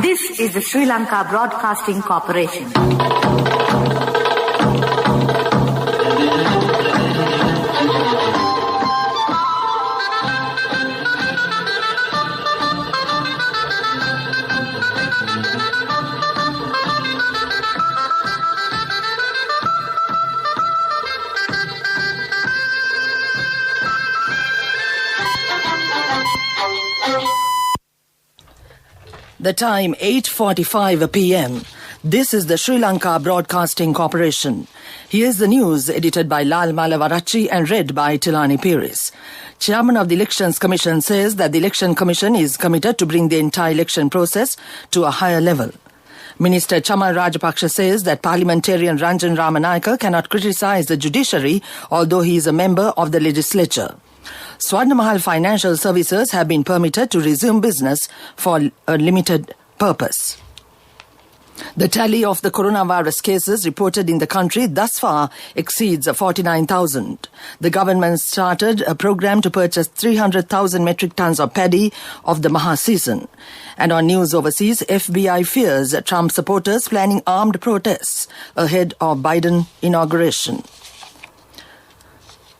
This is the Sri Lanka Broadcasting Corporation. The time 8:45 p.m. This is the Sri Lanka Broadcasting Corporation. Here's the news edited by Lal Malavarachi and read by Tilani Piris. Chairman of the Elections Commission says that the Election Commission is committed to bring the entire election process to a higher level. Minister Chamal Rajapaksa says that parliamentarian Ranjan Ramanayake cannot criticise the judiciary, although he is a member of the legislature. Swarnamahal Financial Services have been permitted to resume business for a limited purpose. The tally of the coronavirus cases reported in the country thus far exceeds 49,000. The government started a program to purchase 300,000 metric tons of paddy of the Maha season. And on news overseas, FBI fears Trump supporters planning armed protests ahead of Biden inauguration.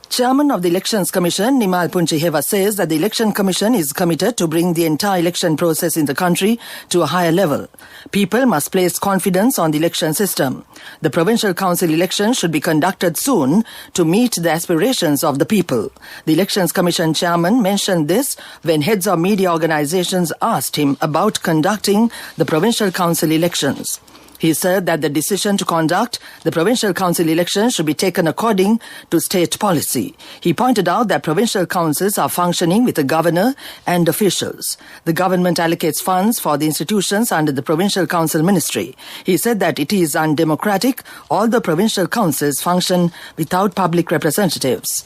Chairman of the Elections Commission, Nimal Punchiheva, says that the Election Commission is committed to bring the entire election process in the country to a higher level. People must place confidence on the election system. The Provincial Council election should be conducted soon to meet the aspirations of the people. The Elections Commission chairman mentioned this when heads of media organizations asked him about conducting the Provincial Council elections. He said that the decision to conduct the Provincial Council elections should be taken according to state policy. He pointed out that provincial councils are functioning with a governor and officials. The government allocates funds for the institutions under the Provincial Council Ministry. He said that it is undemocratic. All the provincial councils function without public representatives.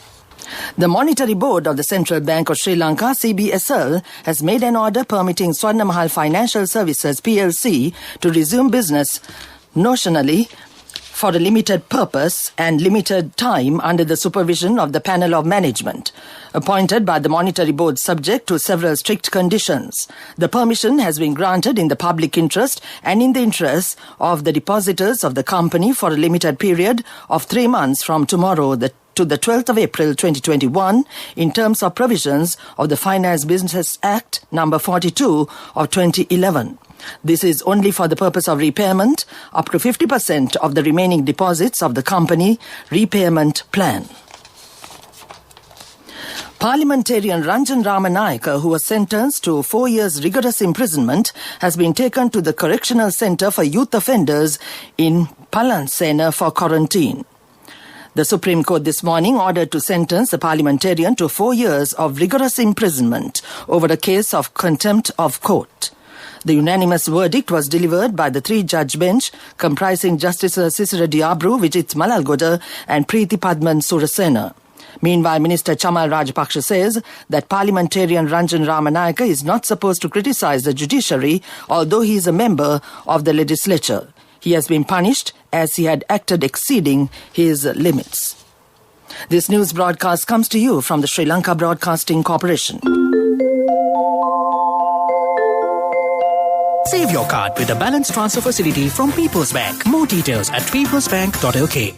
The Monetary Board of the Central Bank of Sri Lanka, CBSL, has made an order permitting Swarnamahal Financial Services PLC to resume business notionally for a limited purpose and limited time under the supervision of the Panel of Management, appointed by the Monetary Board subject to several strict conditions. The permission has been granted in the public interest and in the interest of the depositors of the company for a limited period of 3 months from tomorrow, to the 12th of April 2021 in terms of provisions of the Finance Business Act number 42 of 2011. This is only for the purpose of repayment up to 50% of the remaining deposits of the company repayment plan. Parliamentarian Ranjan Ramanayake, who was sentenced to 4 years rigorous imprisonment, has been taken to the Correctional Centre for Youth Offenders in Palansena for quarantine. The Supreme Court this morning ordered to sentence the parliamentarian to 4 years of rigorous imprisonment over a case of contempt of court. The unanimous verdict was delivered by the 3-judge bench comprising Justices Sisira Diabru, Vijit Malalgoda and Preeti Padman Surasena. Meanwhile, Minister Chamal Rajapaksa says that parliamentarian Ranjan Ramanayake is not supposed to criticise the judiciary, although he is a member of the legislature. He has been punished as he had acted exceeding his limits. This news broadcast comes to you from the Sri Lanka Broadcasting Corporation. Save your card with a balance transfer facility from People's Bank. More details at peoplesbank.lk.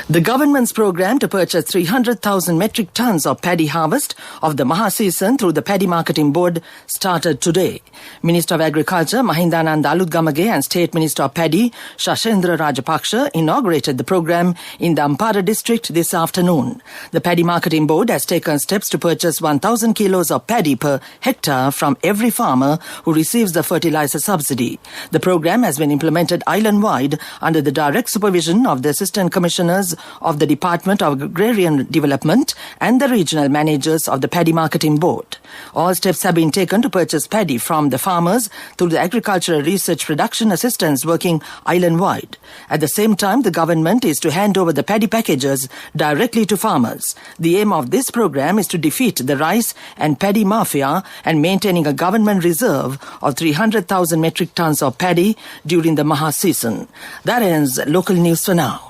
The government's program to purchase 300,000 metric tons of paddy harvest of the Maha season through the Paddy Marketing Board started today. Minister of Agriculture Mahindananda Alutgamage and State Minister of Paddy Shashendra Rajapaksa inaugurated the program in the Ampara district this afternoon. The Paddy Marketing Board has taken steps to purchase 1,000 kilos of paddy per hectare from every farmer who receives the fertilizer subsidy. The program has been implemented island-wide under the direct supervision of the Assistant Commissioners of the Department of Agrarian Development and the regional managers of the Paddy Marketing Board. All steps have been taken to purchase paddy from the farmers through the Agricultural Research Production Assistance working island-wide. At the same time, the government is to hand over the paddy packages directly to farmers. The aim of this program is to defeat the rice and paddy mafia and maintaining a government reserve of 300,000 metric tons of paddy during the Maha season. That ends local news for now.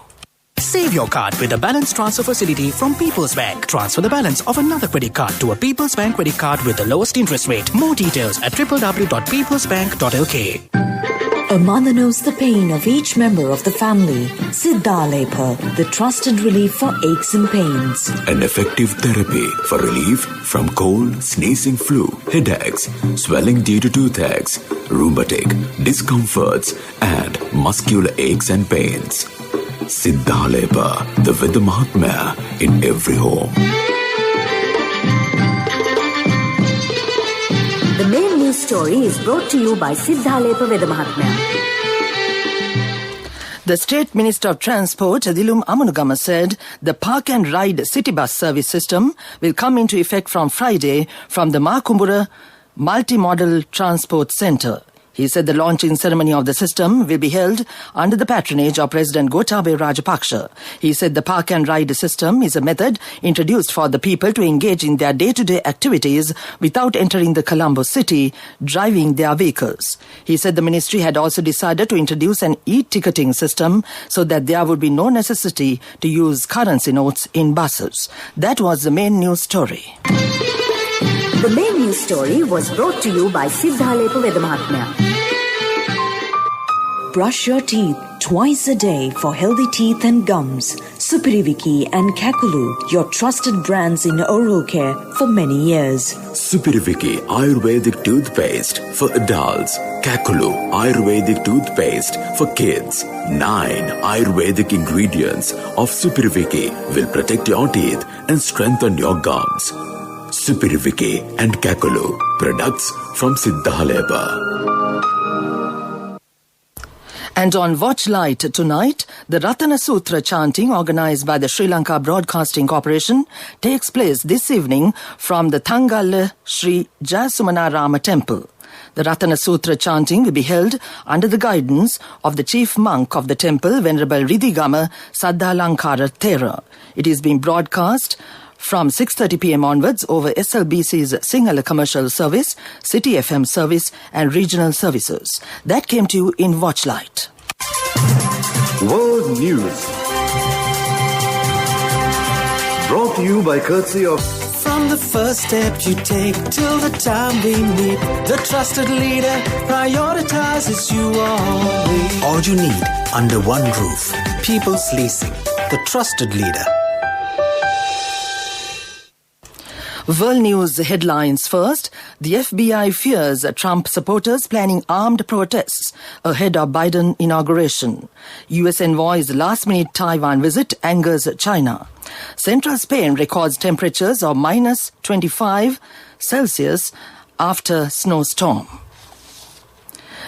Save your card with the balance transfer facility from People's Bank. Transfer the balance of another credit card to a People's Bank credit card with the lowest interest rate. More details at www.peoplesbank.lk. A mother knows the pain of each member of the family. Siddhalepa, the trusted relief for aches and pains. An effective therapy for relief from cold, sneezing, flu, headaches, swelling due to toothaches, rheumatic, discomforts, and muscular aches and pains. Siddhalepa, the Vidya Mahatmya in every home. The main news story is brought to you by Siddhalepa Vidya Mahatmya. The State Minister of Transport, Dilum Amunugama, said the Park and Ride city bus service system will come into effect from Friday from the Makumbura Multimodal Transport Centre. He said the launching ceremony of the system will be held under the patronage of President Gotabaya Rajapaksa. He said the Park and Ride system is a method introduced for the people to engage in their day-to-day activities without entering the Colombo city, driving their vehicles. He said the ministry had also decided to introduce an e-ticketing system so that there would be no necessity to use currency notes in buses. That was the main news story. The main news story was brought to you by Siddhalepa Vidya Mahatmya. Brush your teeth twice a day for healthy teeth and gums. Supiriviki and Kakulu, your trusted brands in oral care for many years. Supiriviki Ayurvedic toothpaste for adults. Kakulu Ayurvedic toothpaste for kids. 9 Ayurvedic ingredients of Supiriviki will protect your teeth and strengthen your gums. Supiriviki and Kakulu, products from Siddhalepa. And on Watchlight tonight, the Ratana Sutra chanting organised by the Sri Lanka Broadcasting Corporation takes place this evening from the Thangala Sri Jayasumanarama Temple. The Ratana Sutra chanting will be held under the guidance of the chief monk of the temple, Venerable Ridhigama Saddhalankara Thera. It is being broadcast from 6:30 p.m. onwards over SLBC's Sinhala commercial service, City FM service and regional services. That came to you in Watchlight. World News. Brought to you by courtesy of... From the first step you take till the time we meet, the trusted leader prioritizes you always. All you need under one roof. People's Leasing, the trusted leader. World News headlines first. The FBI fears Trump supporters planning armed protests ahead of Biden inauguration. US envoy's last-minute Taiwan visit angers China. Central Spain records temperatures of minus 25 Celsius after snowstorm.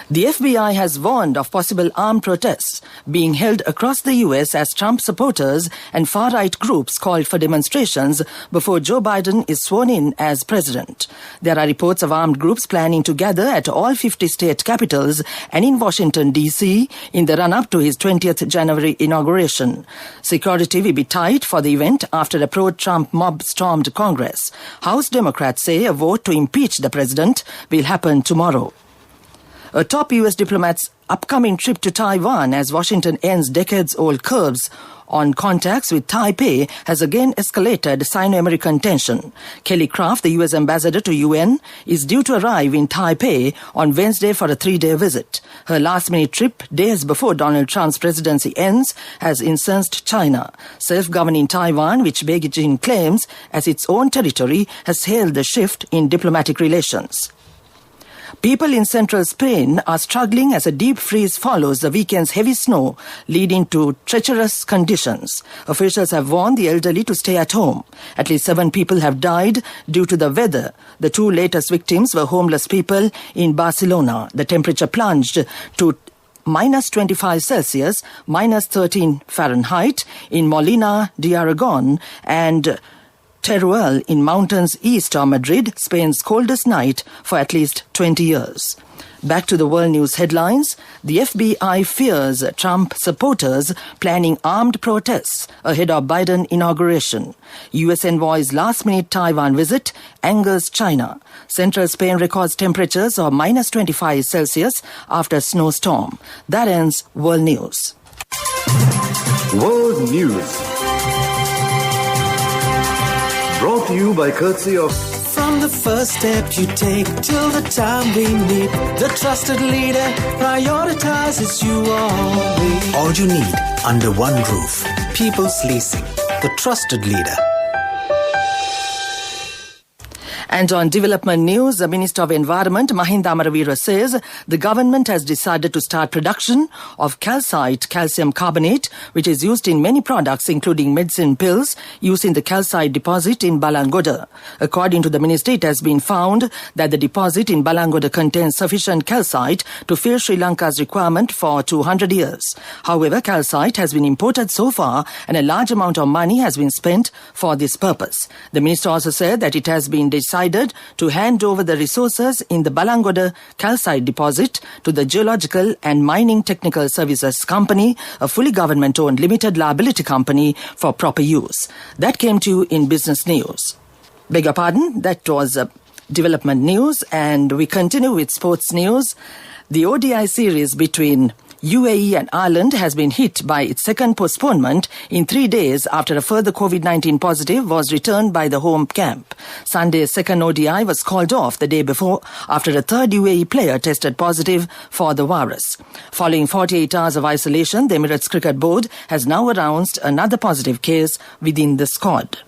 The FBI has warned of possible armed protests being held across the US as Trump supporters and far-right groups called for demonstrations before Joe Biden is sworn in as president. There are reports of armed groups planning to gather at all 50 state capitals and in Washington, D.C. in the run-up to his 20th January inauguration. Security will be tight for the event after a pro-Trump mob stormed Congress. House Democrats say a vote to impeach the president will happen tomorrow. A top US diplomat's upcoming trip to Taiwan as Washington ends decades-old curbs on contacts with Taipei has again escalated Sino-American tension. Kelly Craft, the US ambassador to UN, is due to arrive in Taipei on Wednesday for a 3-day visit. Her last-minute trip, days before Donald Trump's presidency ends, has incensed China. Self-governing Taiwan, which Beijing claims as its own territory, has hailed the shift in diplomatic relations. People in central Spain are struggling as a deep freeze follows the weekend's heavy snow, leading to treacherous conditions. Officials have warned the elderly to stay at home. At least 7 people have died due to the weather. The 2 latest victims were homeless people in Barcelona. The temperature plunged to minus 25 Celsius, minus 13 Fahrenheit in Molina de Aragon and Teruel in mountains east of Madrid, Spain's coldest night for at least 20 years. Back to the world news headlines. The FBI fears Trump supporters planning armed protests ahead of Biden inauguration. US envoy's last-minute Taiwan visit angers China. Central Spain records temperatures of minus 25 Celsius after snowstorm. That ends world news. World News. Brought to you by courtesy of From the first step you take till the time we meet, the trusted leader prioritizes you always. All you need under one roof. People's Leasing, the trusted leader. And on development news, the Minister of Environment, Mahinda Amaraveera, says the government has decided to start production of calcite calcium carbonate, which is used in many products, including medicine pills, used in the calcite deposit in Balangoda. According to the minister, it has been found that the deposit in Balangoda contains sufficient calcite to fill Sri Lanka's requirement for 200 years. However, calcite has been imported so far, and a large amount of money has been spent for this purpose. The minister also said that it has been decided to hand over the resources in the Balangoda calcite deposit to the Geological and Mining Technical Services Company, a fully government-owned limited liability company, for proper use. That came to you in business news. Beg your pardon, that was development news, and we continue with sports news. The ODI series between UAE and Ireland has been hit by its second postponement in 3 days after a further COVID-19 positive was returned by the home camp. Sunday's second ODI was called off the day before after a third UAE player tested positive for the virus. Following 48 hours of isolation, the Emirates Cricket Board has now announced another positive case within the squad.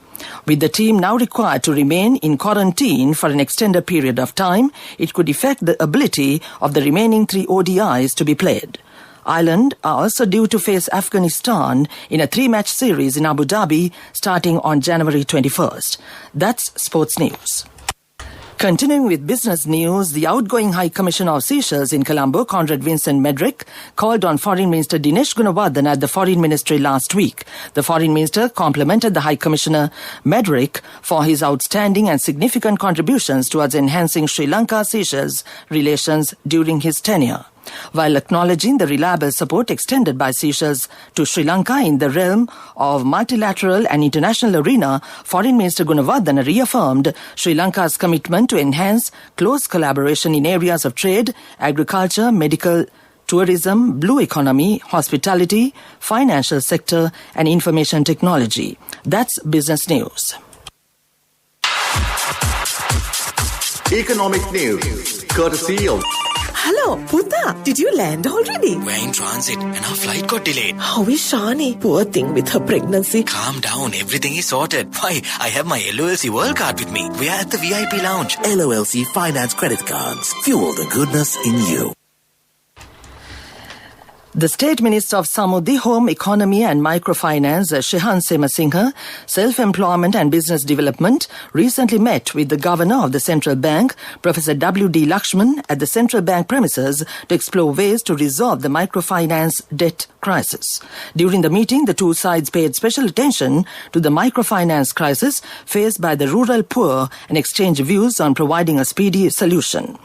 With the team now required to remain in quarantine for an extended period of time, it could affect the ability of the remaining 3 ODIs to be played. Ireland are also due to face Afghanistan in a 3-match series in Abu Dhabi starting on January 21st. That's sports news. Continuing with business news, the outgoing High Commissioner of Seychelles in Colombo, Conrad Vincent Medrick, called on Foreign Minister Dinesh Gunawardene at the Foreign Ministry last week. The Foreign Minister complimented the High Commissioner Medrick for his outstanding and significant contributions towards enhancing Sri Lanka-Seychelles relations during his tenure. While acknowledging the reliable support extended by Seychelles to Sri Lanka in the realm of multilateral and international arena, Foreign Minister Gunawardene reaffirmed Sri Lanka's commitment to enhance close collaboration in areas of trade, agriculture, medical, tourism, blue economy, hospitality, financial sector, and information technology. That's business news. Economic News, courtesy of Hello, Puta. Did you land already? We're in transit and our flight got delayed. How is Shani? Poor thing with her pregnancy. Calm down, everything is sorted. Why, I have my LOLC World Card with me. We are at the VIP lounge. LOLC Finance Credit Cards. Fuel the goodness in you. The State Minister of Samudhi, Home, Economy and Microfinance, Shehan Semasinghe, Self-Employment and Business Development, recently met with the Governor of the Central Bank, Professor W.D. Lakshman, at the Central Bank premises to explore ways to resolve the microfinance debt crisis. During the meeting, the two sides paid special attention to the microfinance crisis faced by the rural poor and exchanged views on providing a speedy solution.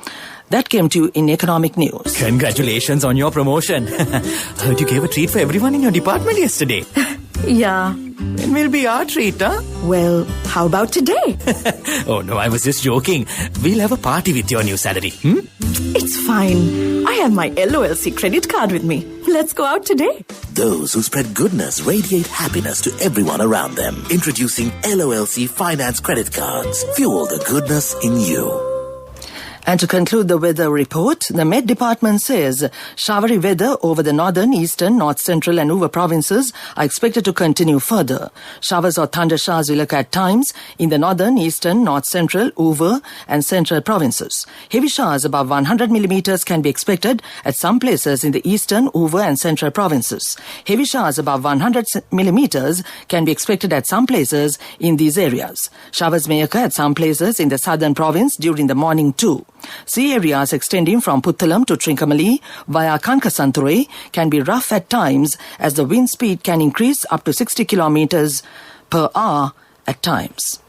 That came to you in economic news. Congratulations on your promotion. Heard you gave a treat for everyone in your department yesterday. Yeah. When will be our treat, huh? Well, how about today? Oh no, I was just joking. We'll have a party with your new salary. It's fine. I have my LOLC credit card with me. Let's go out today. Those who spread goodness radiate happiness to everyone around them. Introducing LOLC Finance Credit Cards. Fuel the goodness in you. And to conclude the weather report, the Met Department says showery weather over the northern, eastern, north central and Uva provinces are expected to continue further. Showers or thunder showers will occur at times in the northern, eastern, north central, Uva and central provinces. Heavy showers above 100 millimeters can be expected at some places in the eastern, Uva and central provinces. Heavy showers above 100 millimeters can be expected at some places in these areas. Showers may occur at some places in the southern province during the morning too. Sea areas extending from Puttalam to Trincomalee via Kankasanture can be rough at times as the wind speed can increase up to 60 kilometers per hour at times.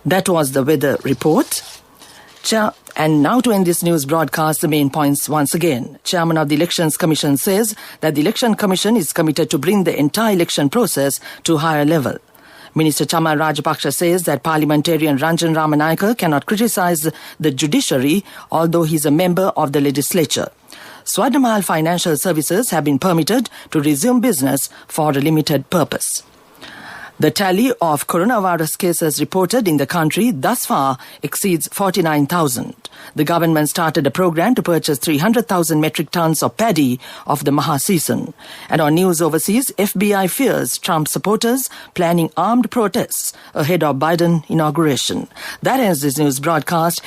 That was the weather report. And now to end this news broadcast, the main points once again. Chairman of the Elections Commission says that the Election Commission is committed to bring the entire election process to a higher level. Minister Chamal Rajapaksa says that parliamentarian Ranjan Ramanayake cannot criticize the judiciary, although he is a member of the legislature. Swarnamal Financial Services have been permitted to resume business for a limited purpose. The tally of coronavirus cases reported in the country thus far exceeds 49,000. The government started a program to purchase 300,000 metric tons of paddy of the Maha season. And on news overseas, FBI fears Trump supporters planning armed protests ahead of Biden inauguration. That ends this news broadcast.